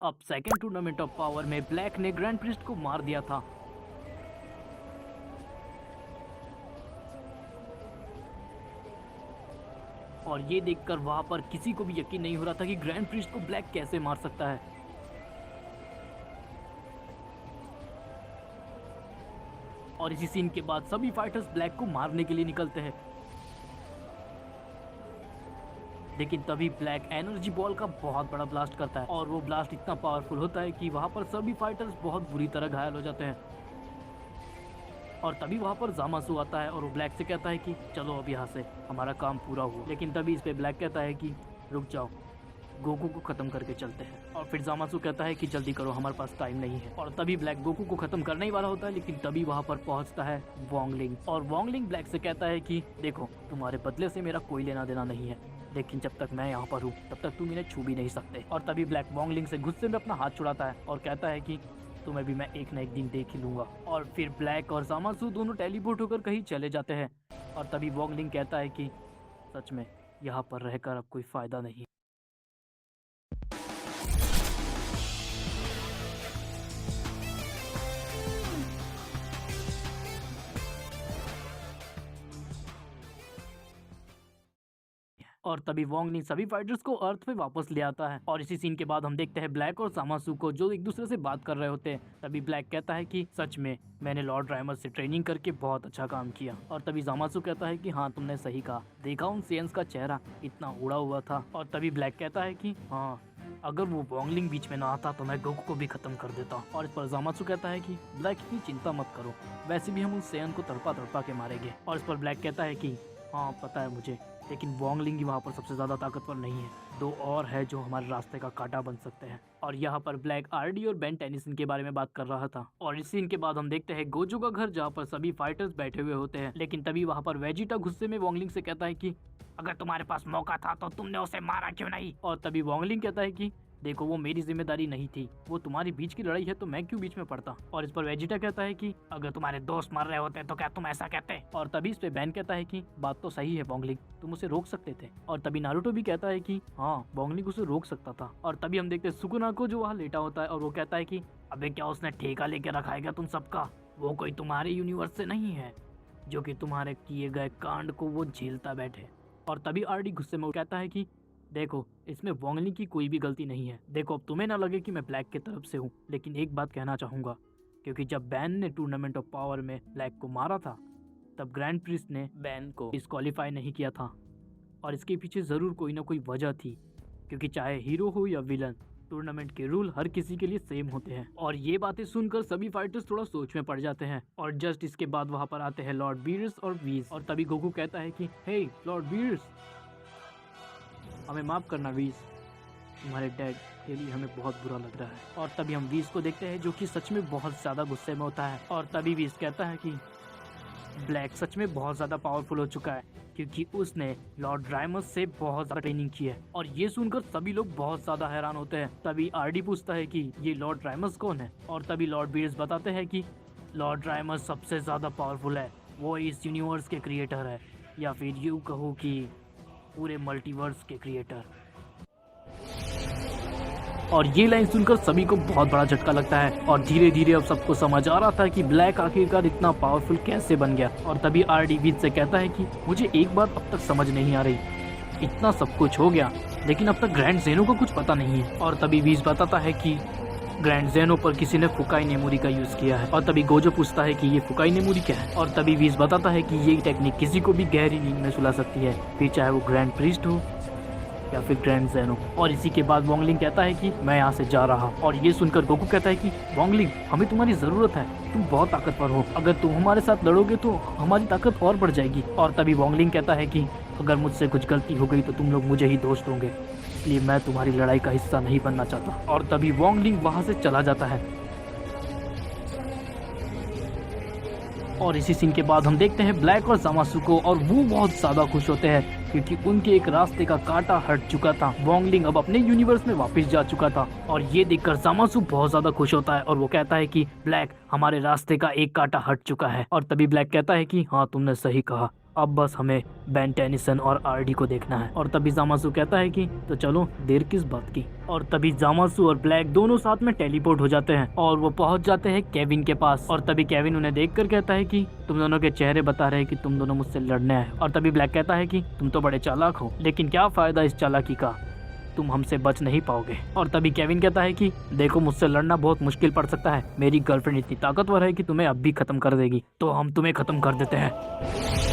अब second tournament of power में black ने ग्रैंड प्रिस्ट को मार दिया था। और ये देखकर वहां पर किसी को भी यकीन नहीं हो रहा था कि ग्रैंड प्रिस्ट को ब्लैक कैसे मार सकता है। और इसी सीन के बाद सभी फाइटर्स ब्लैक को मारने के लिए निकलते हैं, लेकिन तभी ब्लैक एनर्जी बॉल का बहुत बड़ा ब्लास्ट करता है और वो ब्लास्ट इतना पावरफुल होता है कि वहां पर सभी फाइटर्स बहुत बुरी तरह घायल हो जाते हैं। और तभी वहां पर जामासु आता है और वो ब्लैक से कहता है कि चलो अब यहाँ से हमारा काम पूरा हुआ। लेकिन तभी इस पे ब्लैक कहता है कि रुक जाओ, गोकू को खत्म करके चलते हैं। और फिर जामासु कहता है कि जल्दी करो, हमारे पास टाइम नहीं है। और तभी ब्लैक गोकू को खत्म करने ही वाला होता है, लेकिन तभी वहां पर पहुंचता है वोंगलिंग। और वोंगलिंग ब्लैक से कहता है कि देखो, तुम्हारे बदले से मेरा कोई लेना देना नहीं है, लेकिन जब तक मैं यहाँ पर हूँ तब तक तुम इन्हें छू भी नहीं सकते। और तभी ब्लैक वोंगलिंग से गुस्से में अपना हाथ छुड़ाता है और कहता है कि तुम्हें भी मैं एक न एक दिन देख ही लूंगा। और फिर ब्लैक और जामासु दोनों टेलीपोर्ट होकर कहीं चले जाते हैं। और तभी वोंगलिंग कहता है कि सच में यहाँ पर रहकर अब कोई फायदा नहीं। और तभी वोंगलिंग सभी फाइटर्स को अर्थ पे वापस ले आता है। और इसी सीन के बाद हम देखते हैं ब्लैक और जामासु को जो एक दूसरे से बात कर रहे होते हैं। तभी ब्लैक कहता है कि सच में मैंने लॉर्ड राइमस से ट्रेनिंग करके बहुत अच्छा काम किया। और तभी जामासु कहता है कि हाँ, तुमने सही कहा, देखा उन सेंस का चेहरा इतना उड़ा हुआ था। और तभी ब्लैक कहता है कि हाँ, अगर वो वोंगलिंग बीच में ना आता तो मैं गोकू को भी खत्म कर देता। और इस पर जामासु कहता है कि ब्लैक इतनी चिंता मत करो, वैसे भी हम उस सेन को तड़पा तड़पा के मारेंगे। और इस पर ब्लैक कहता है कि हाँ पता है मुझे, लेकिन वोंगलिंग ही वहाँ पर सबसे ज़्यादा ताकतवर नहीं है, दो और है जो हमारे रास्ते का कांटा बन सकते हैं। और यहाँ पर ब्लैक आरडी और बेन टेनिसन के बारे में बात कर रहा था। और इस सीन के बाद हम देखते हैं गोजो का घर, जहाँ पर सभी फाइटर्स बैठे हुए होते हैं। लेकिन तभी वहाँ पर वेजिटा गुस्से में वोंगलिंग से कहता है कि अगर तुम्हारे पास मौका था तो तुमने उसे मारा क्यों नहीं। और तभी वोंगलिंग कहता है कि देखो, वो मेरी जिम्मेदारी नहीं थी, वो तुम्हारी बीच की लड़ाई है तो मैं क्यों बीच में पड़ता। और इस पर वेजिटा कहता है कि अगर तुम्हारे दोस्त मर रहे होते तो क्या तुम ऐसा कहते। और तभी इस पे बैन कहता है कि बात तो सही है वोंगलिंग, तुम उसे रोक सकते थे। और तभी नारुतो भी कहता है कि हाँ, वोंगलिंग उसे रोक सकता था। और तभी हम देखते हैं सुकुना को, जो वहाँ लेटा होता है और वो कहता है कि अबे क्या उसने ठेका लेके रखा है क्या तुम सबका, वो कोई तुम्हारे यूनिवर्स से नहीं है जो कि तुम्हारे किए गए कांड को वो झेलता बैठे। और तभी आरडी गुस्से में कहता है कि देखो, इसमें वोंगलिंग की कोई भी गलती नहीं है। देखो, अब तुम्हें ना लगे कि मैं ब्लैक की तरफ से हूँ, लेकिन एक बात कहना चाहूँगा, क्योंकि जब बैन ने टूर्नामेंट ऑफ पावर में ब्लैक को मारा था तब ग्रैंड प्रिस्ट ने बैन को डिस्क्वालीफाई नहीं किया था। और इसके पीछे ज़रूर कोई ना कोई वजह थी, क्योंकि चाहे हीरो हो या विलन, टूर्नामेंट के रूल हर किसी के लिए सेम होते हैं। और ये बातें सुनकर सभी फाइटर्स थोड़ा सोच में पड़ जाते हैं। और जस्ट इसके बाद वहाँ पर आते हैं लॉर्ड बीरस और वीज। और तभी गोकू कहता है कि हे लॉर्ड बीरस, हमें माफ करना वीज, तुम्हारे डैड के लिए हमें बहुत बुरा लग रहा है। और तभी हम वीज को देखते हैं जो कि सच में बहुत ज़्यादा गुस्से में होता है। और तभी वीज कहता है कि ब्लैक सच में बहुत ज़्यादा पावरफुल हो चुका है, क्योंकि उसने लॉर्ड राइमस से बहुत ज़्यादा ट्रेनिंग की है। और ये सुनकर सभी लोग बहुत ज़्यादा हैरान होते हैं। तभी आरडी पूछता है कि ये लॉर्ड राइमस कौन है। और तभी लॉर्ड बीरस बताते हैं कि लॉर्ड राइमस सबसे ज़्यादा पावरफुल है, वो इस यूनिवर्स के क्रिएटर है, या फिर यूँ कहो कि पूरे मल्टीवर्स के क्रिएटर। और ये लाइन सुनकर सभी को बहुत बड़ा झटका लगता है। और धीरे धीरे अब सबको समझ आ रहा था कि ब्लैक आखिरकार इतना पावरफुल कैसे बन गया। और तभी आरडी वीज से कहता है कि मुझे एक बात अब तक समझ नहीं आ रही, इतना सब कुछ हो गया लेकिन अब तक ग्रैंड ज़ेनो को कुछ पता नहीं है। और तभी वीज बताता है कि ग्रैंड ज़ेनो पर किसी ने फुकाई नेमोरी का यूज किया है। और तभी गोजो पूछता है कि ये फुकाई नेमोरी क्या है। और तभी वीज बताता है कि ये टेक्निक किसी को भी गहरी नींद में सुला सकती है, फिर चाहे वो ग्रैंड प्रीस्ट हो या फिर ग्रैंड ज़ेनो। और इसी के बाद वोंगलिंग कहता है कि मैं यहाँ से जा रहा हूँ। और ये सुनकर गोकू कहता है कि वोंगलिंग, हमें तुम्हारी ज़रूरत है, तुम बहुत ताकतवर हो, अगर तुम हमारे साथ लड़ोगे तो हमारी ताकत और बढ़ जाएगी। और तभी वोंगलिंग कहता है कि अगर मुझसे कुछ गलती हो गई तो तुम लोग मुझे ही दोष दोगे, इसलिए मैं तुम्हारी लड़ाई का हिस्सा नहीं बनना चाहता। और तभी वोंगलिंग वहाँ से चला जाता है। और इसी सीन के बाद हम देखते हैं ब्लैक और जामासु को, और वो बहुत ज़्यादा खुश होते हैं क्योंकि उनके एक रास्ते का कांटा हट चुका था। वोंगलिंग अब अपने यूनिवर्स में वापस जा चुका था। और ये देखकर जामासु बहुत ज़्यादा खुश होता है और वो कहता है कि ब्लैक, हमारे रास्ते का एक कांटा हट चुका है। और तभी ब्लैक कहता है कि हाँ, तुमने सही कहा, अब बस हमें बेन टेनिसन और आरडी को देखना है। और तभी जामासु कहता है कि तो चलो देर किस बात की। और तभी जामासु और ब्लैक दोनों साथ में टेलीपोर्ट हो जाते हैं और वो पहुंच जाते हैं केविन के पास। और तभी केविन उन्हें देखकर कहता है कि तुम दोनों के चेहरे बता रहे हैं कि तुम दोनों मुझसे लड़ने आए हो। और तभी ब्लैक कहता है कि तुम तो बड़े चालाक हो, लेकिन क्या फायदा इस चालाकी का, तुम हमसे बच नहीं पाओगे। और तभी केविन कहता है कि देखो मुझसे लड़ना बहुत मुश्किल पड़ सकता है, मेरी गर्लफ्रेंड इतनी ताकतवर है कि तुम्हें अब भी खत्म कर देगी, तो हम तुम्हें खत्म कर देते हैं।